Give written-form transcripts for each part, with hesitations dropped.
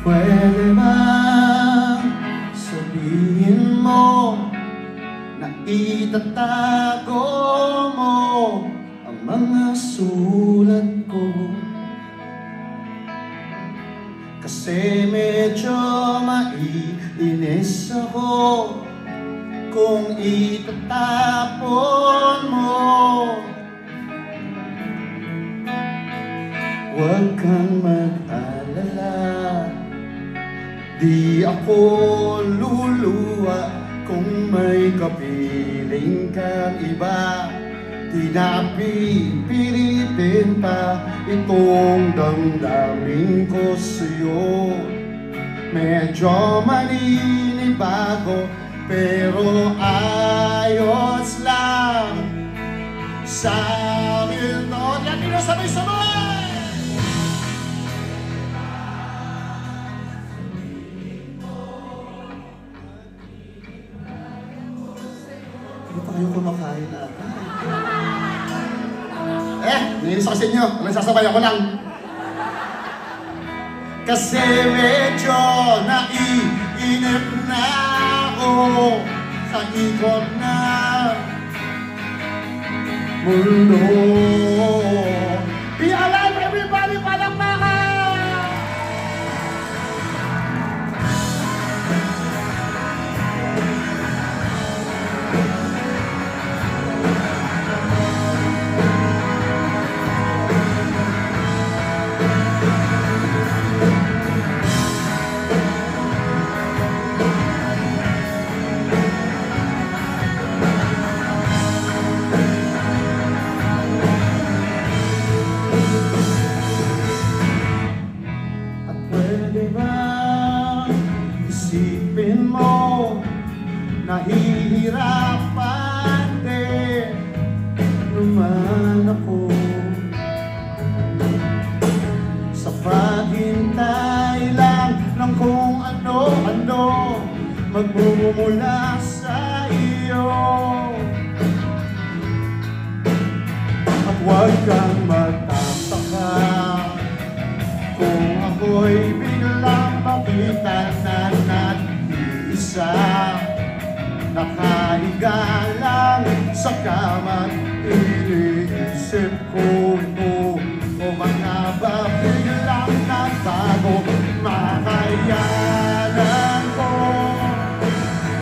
Pwede bang sabihin mo na itatago mo ang mga sulat ko? Kasi medyo maiinis ako kung itatapon mo. Huwag kang mag-alala, di ako luluwa kung may kapiling kang iba. Di na pipilitin pa itong damdamin ko sa'yo. Medyo maninibago pero ayos lang sa amin to. Yan din sabay-sabay! Hindi pa kayo kumakain ata. Niinis ako sa inyo. Walang sasabay ako lang. Kasi medyo naiinip na ako sa ikot na mundo. Be alive, everybody! Palakpakan! Isipin mo, nahihirapan din naman ako sa paghintay lang ng kung ano-ano magmumula sa iyo. At huwag kang magtataka kung ako'y biglang makita na nag-iisa, nakahiga lang sa kama. Iniisip ko o mga ba biglang nagbago makayanan ko.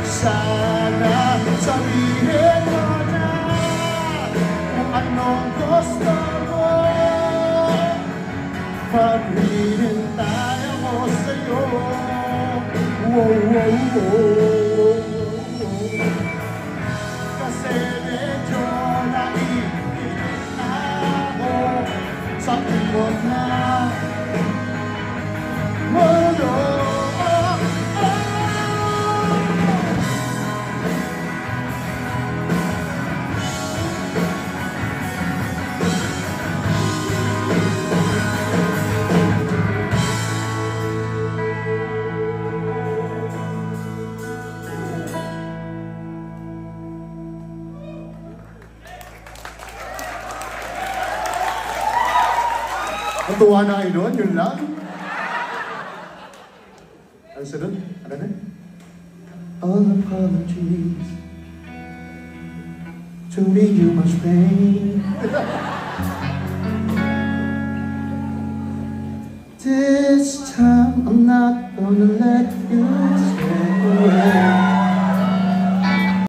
Sana sabihin mo na kung anong gusto mo. Maghihintay ako sa'yo. Kasi medyo naiinip na ako sa ikot na mundo. Natuwa na kayo doon, yun lang. Ano sa doon? Ano na? All apologies to me you must pay. This time I'm not gonna let you stay away.